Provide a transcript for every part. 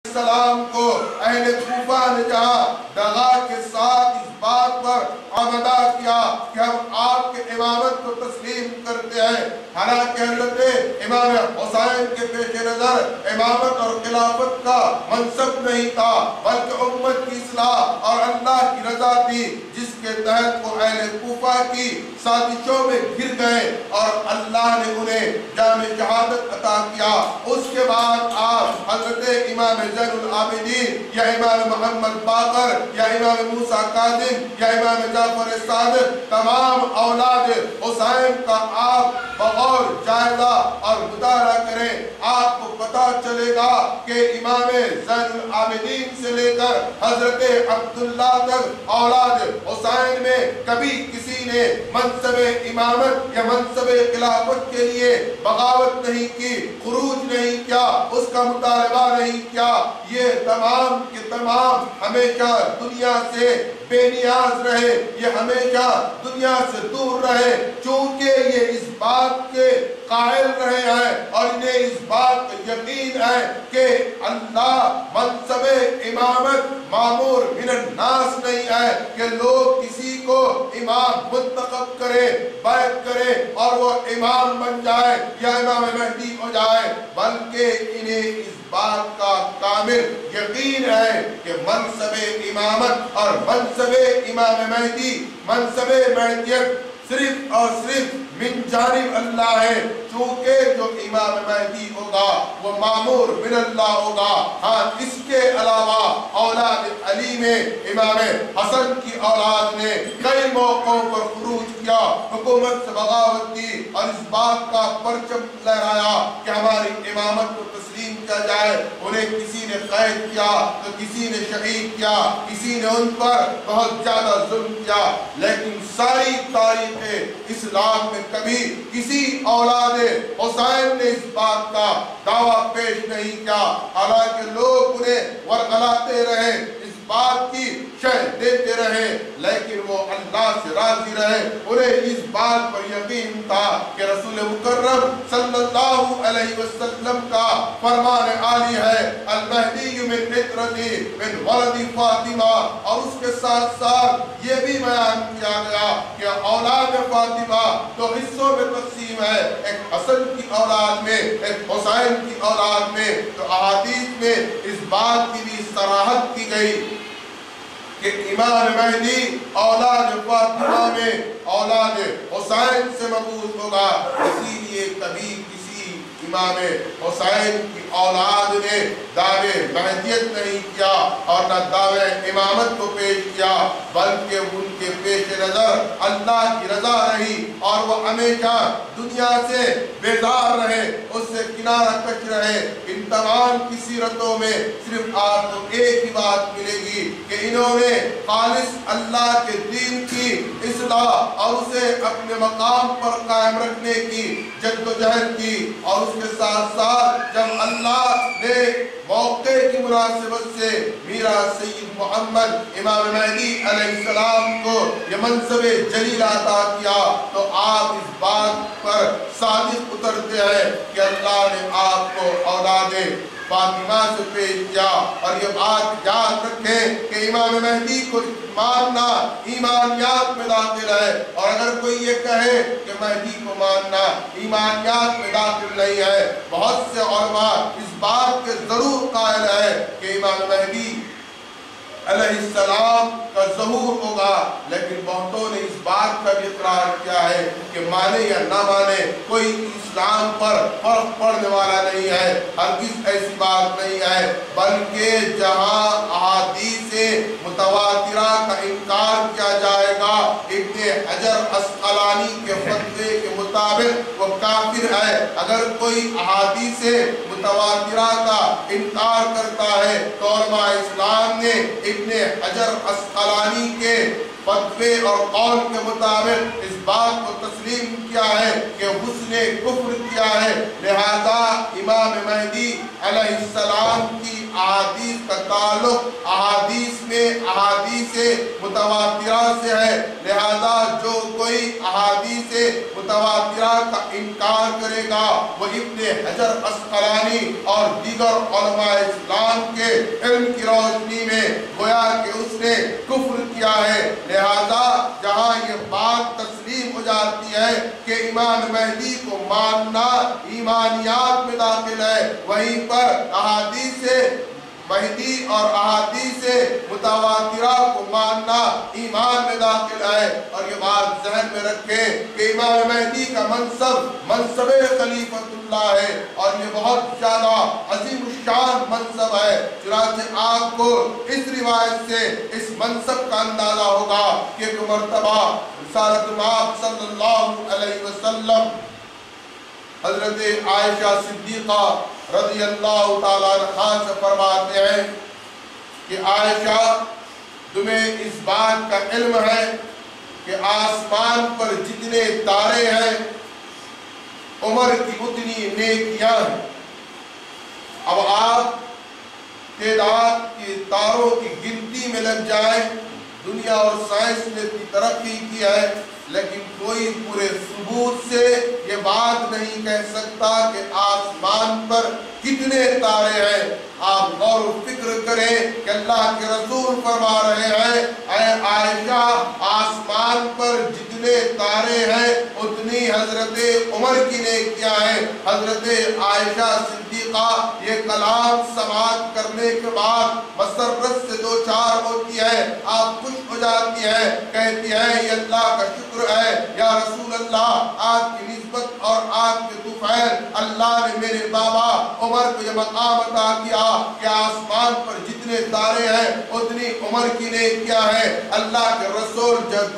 السلام کو اہل کوفہ نے جہاں دغا کے ساتھ اس بات پر آمدہ کیا کہ ہم آپ کے امامت کو تسلیم کرتے ہیں، حالانکہ حضرت امام حسین کے پیش نظر امامت اور خلافت کا منصب نہیں تھا، بلکہ امت کی اصلاح اور اللہ کی رضا تھی، جس کے تحت وہ اہل کوفہ کی سازشوں میں گر گئے اور اللہ نے انہیں جام شہادت عطا کیا۔ اس کے بعد آپ حضرت امام زین العابدین یا امام محمد باقر یا امام موسیٰ کاظم یا امام جعفر صادق، تمام اولاد حسین کا آپ بغور جائزہ اور مطالعہ کریں، آپ کو پتہ چلے گا کہ امام زین العابدین سے لے کر حضرت عبداللہ تک اولاد حسین میں کبھی کسی نے منصب امامت یا منصب خلافت کے لیے بغاوت نہیں کی، خروج نہیں کیا، اس کا مطالبہ نہیں کیا۔ یہ تمام کے تمام ہمیشہ دنیا سے بے نیاز رہے، یہ ہمیشہ دنیا سے دور رہے، چونکہ یہ اس بات کے قائل رہے ہیں اور انہیں اس بات کا یقین ہے کہ اللہ منصب امامت معمور من الناس نہیں ہے کہ لوگ کسی کو امام منتخب کرے، بیعت کرے اور وہ امام بن جائے یا امام مہدی ہو جائے، بلکہ انہیں اس بات کا کامل یقین ہے کہ منصب امامت اور منصب امام مہدی، منصب مہدیت صرف اور صرف من جانب اللہ ہے، چونکہ جو امام مہدی ہوگا وہ معمور من اللہ ہوگا۔ ہاں، اس کے علاوہ اولاد علی میں امام حسن کی اولاد نے کئی موقعوں پر خروج کیا، حکومت سے بغاوت کی اور اس بات کا پرچم لہرایا کہ ہماری امامت کو تسلیم کیا جائے۔ انہیں کسی نے قید کیا تو کسی نے شہید کیا، کسی نے ان پر بہت زیادہ ظلم کیا، لیکن ساری تاریخ اسلام میں کبھی کسی اولاد حسین نے اس بات کا دعویٰ پیش نہیں کیا، حالانکہ لوگ انہیں ورغلاتے رہے، اس بات کی شرح دیتے رہے، لیکن وہ اللہ سے راضی رہے۔ انہیں اس بات پر یقین تھا کہ رسول مکرم صلی اللہ علیہ وسلم کا فرمان عالی ہے، المہدی من فطرتی من ولد فاطمہ، اور اس کے ساتھ ساتھ یہ بھی بیان کیا گیا کہ اولاد فاطمہ دو حصوں میں تقسیم ہے، ایک حسن کی اولاد میں، ایک حسین کی اولاد میں۔ تو احادیث میں اس بات کی بھی صراحت کی گئی کہ امام مہدی اولاد فاطمہ میں اولاد حسین سے مبعوث ہوگا، اسی لیے کبھی کسی امام حسین کی اولاد نے دعوے مہدیت نہیں کیا اور نہ دعوے امامت کو پیش کیا، بلکہ ان کے پیش نظر اللہ کی رضا رہی اور وہ ہمیشہ دنیا سے بیزار رہے، اس سے کنارہ کش رہے۔ ان تمام کی سیرتوں میں صرف آپ کو ایک ہی بات ملے گی کہ انہوں نے خالص اللہ کے دین کی اصلاح اور اسے اپنے مقام پر قائم رکھنے کی جدوجہد کی، اور اس کے ساتھ ساتھ جب اللہ نے موقع کی مناسبت سے میرا سید محمد امام مہدی علیہ السلام کو یہ منصب جلیل عطا کیا، تو آپ اس بات پر صادق اترتے ہیں کہ اللہ نے آپ کو اولاد فاطمہ سے پیش کیا۔ اور یہ بات یاد رکھیں کہ امام مہدی کو ماننا ایمانیات میں داخل ہے، اور اگر کوئی یہ کہے کہ مہدی کو ماننا ایمانیات میں داخل نہیں ہے، بہت سے علماء اس بات کے ضرور قائل ہے کہ امام مہدی علیہ السلام کا ظہور ہوگا، لیکن بہتوں نے اس بات کا بھی اقرار کیا ہے کہ مانے یا نہ مانے کوئی اسلام پر فرق پڑنے والا نہیں ہے، ہرگز ایسی بات نہیں ہے، بلکہ جہاں احادیث متواترہ کا انکار کیا جائے گا، ابن حجر اسقلانی کے فتوے کے مطابق وہ کافر ہے۔ اگر کوئی احادیث متواترہ کا انکار کرتا ہے تو علماء اسلام نے ابن حجر اسقلانی کے فتوے اور قول کے مطابق اس بات کو تسلیم کیا ہے کہ حسن کفر کیا ہے، لہذا امام مہدی علیہ السلام کی احادیث کا تعلق احادیث میں احادیث متواترہ سے ہے، لہذا جو کوئی अहादीस मुतवातिरा का इनकार करेगा वो इब्ने हजर अस्कलानी और दीगर उलमा इस्लाम के इल्म की रोशनी में गोया कि उसने कुफ्र किया है। लिहाजा जहाँ ये बात तस्लीम हो जाती है कि इमाम महदी को मानना ईमानियात में दाखिल है, वहीं पर अहादीस महदी और अहादीस मुतवातिरा को मानना ईमान में दाखिल है। और ये बात ज़हन में रखें कि इमाम महदी का मनसब खलीफतुल्लाह है और ये बहुत ज़्यादा अजीम शान मनसब है। चुनांचे आपको इस रिवायत से इस मनसब का अंदाजा होगा कि एक मर्तबा रिसालत आब सल्लल्लाहु अलैहि वसल्लम हज़रत आयशा सिद्दीक़ा रज़ी अल्लाह ताला अन्हा से फरमाते हैं कि आयशा, तुम्हें इस बात का इल्म है कि आसमान पर जितने तारे हैं उमर की उतनी नेकियां हैं। अब आप तादाद के तारों की गिनती में लग जाएं, दुनिया और साइंस ने इतनी तरक्की की है, लेकिन कोई पूरे सबूत से ये बात नहीं कह सकता कि आसमान पर कितने तारे हैं। आप गौर फिक्र करें कि अल्लाह के रसूल फरमा रहे हैं, ऐ आयशा, आसमान पर जितने तारे हैं उतनी हजरत उमर की नेकियां हैं। हजरत आयशा सिद्दीक़ा ये कलाम समाप्त करने के बाद मसरत से दो चार होती है, आप खुश हो जाती है, कहती है ये अल्लाह का शुक्र है या रसूल अल्लाह, आपकी निस्बत और आपके तुफैल अल्लाह ने मेरे बाबा उमर को ये मकाम अता किया कि आसमान पर जितने तारे हैं उतनी उमर की नेकियां हैं। अल्लाह के रसूल जब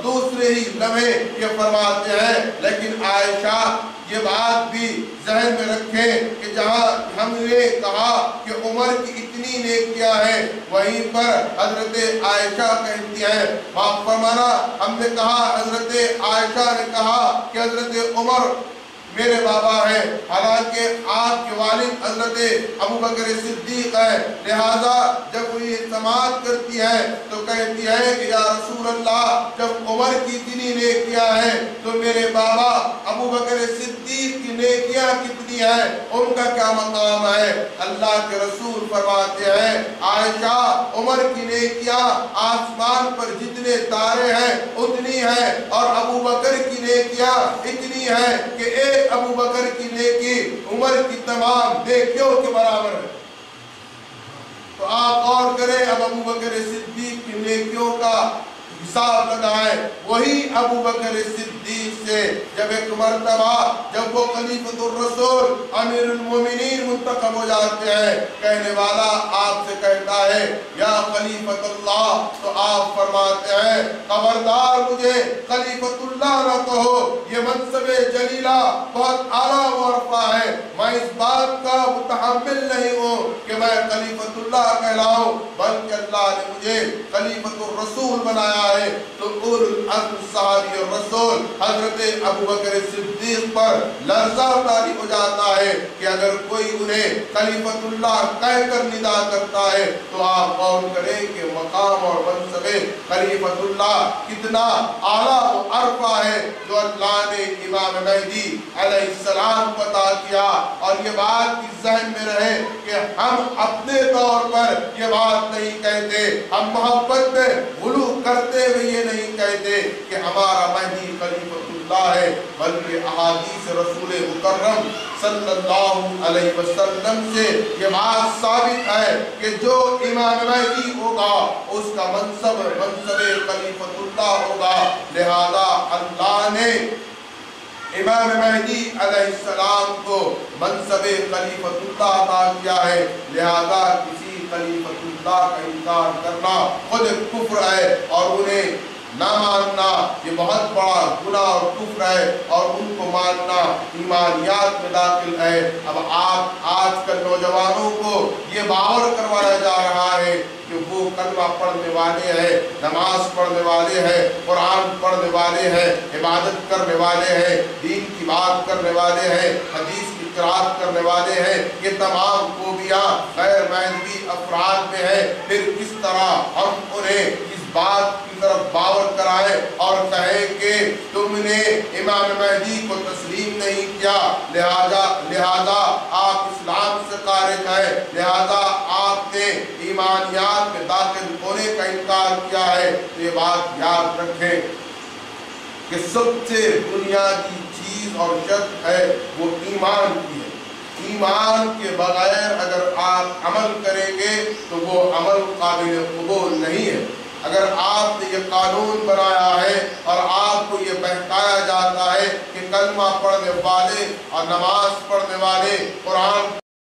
दूसरे ही लम्हे ये फरमाते हैं। लेकिन आयशा ये बात भी ज़हन में रखें कि जहाँ हमने कहा कि उमर की इतनी नेकियां हैं, वहीं पर हजरत आयशा कहती हैं, माफ फरमाना, हमने कहा हजरत आयशा ने कहा कि हजरत उमर मेरे बाबा हैं, हालांकि आपके वालिद हजरत अबू बकर सिद्दीक है। लिहाजा जब वो ये समाअत करती है तो कहती है कि या रसूल अल्लाह, जब उमर की इतनी नेकियां हैं तो मेरे बाबा अबू बकर सिद्दीक की नेकियां कितनी हैं, उनका क्या मकाम है। अल्लाह के रसूल फरमाते हैं, आयशा, उमर की नेकियां आसमान पर जितने तारे हैं उतनी है, और अबू बकर की नेकियां इतनी है कि एक अबू बकर की नेकी उमर की तमाम नेकियों के बराबर है। तो आप गौर करें, अब अबू बकर सिद्दीक की नेकियों का हिसाब लगाएं। वही अबू बकर सिद्दीक से जब एक मर्तबा जब वो खलीफतुर रसूल अमीरुल मोमिनीन मुंतखब हो जाते हैं, कहने वाला आपसे कहता है या खलीफतुल्लाह, तो आप फरमाते हैं खबरदार मुझे खलीफतुल्लाह न कहो, ये मनसबे जलीला बहुत आला वरफा है, मैं इस बात का मुतहम्मिल नहीं हूँ कि मैं खलीफतुल्लाह कहलाऊं, बल्कि अल्लाह ने मुझे खलीफतुर रसूल बनाया है। तो उल अज़्म सहाबी और रसूल हजरत अबू बकर सिद्दीक पर लर्ज़ा तारी हो जाता है कि अगर कोई उन्हें खलीफतुल्लाह कहकर निदा करता है तो आप गौर करें कि मकाम और मनसबे खलीफतुल्लाह कितना आला व अरफा है जो अल्लाह ने इमाम महदी अलैहिस्सलाम को अता किया। और ये बात इस ज़हन में रहे कि हम अपने तौर पर ये बात नहीं कहते, हम मोहब्बत में गुलू करते हुए ये नहीं कहते कि हमारा महदी खलीफतुल्लाह है, बल्कि अहादीस रसूल मुकर्रम सल्लल्लाहु अलैहि वसल्लम से ये बात साबित है कि जो इमाम महदी होगा उसका मनसबे खलीफतुल्लाह होगा। लिहाजा अल्लाह ने इमाम महदी अलैहिस्सलाम को मनसबे खलीफतुल्लाह अता किया है। लिहाजा किसी खलीफतुल्लाह का इनकार करना खुद कुफ्र है और उन्हें ना मानना ये बहुत बड़ा गुनाह और कुफ्र है, और उनको मानना ईमानियात में दाखिल है। अब आप आजकल नौजवानों को ये बावर करवाया जा रहा है कि वो कलमा पढ़ने वाले हैं, नमाज पढ़ने वाले हैं, कुरान पढ़ने वाले हैं, इबादत करने वाले हैं, दीन की बात करने वाले हैं, हदीस की क़िराअत करने वाले हैं। ये तमाम खूबियाँ गैर महदी अफराद में है। फिर किस तरह हम उन्हें इस बात की तरफ बावर कराए और कहे कि इमाम महदी को तस्लीम नहीं किया, लिहाजा आप इस्लाम से खारिज हैं, लिहाजा आपने ईमानियात में दाखिल होने का इनकार किया है। तो ये बात याद रखें कि सबसे बुनियादी चीज और शर्त है वो ईमान की है। ईमान के बगैर अगर आप अमल करेंगे तो वो अमल काबिल कबूल नहीं है। अगर आपने ये कानून बनाया है और आपको ये बहकाया जाता है कि कलमा पढ़ने वाले और नमाज पढ़ने वाले कुरान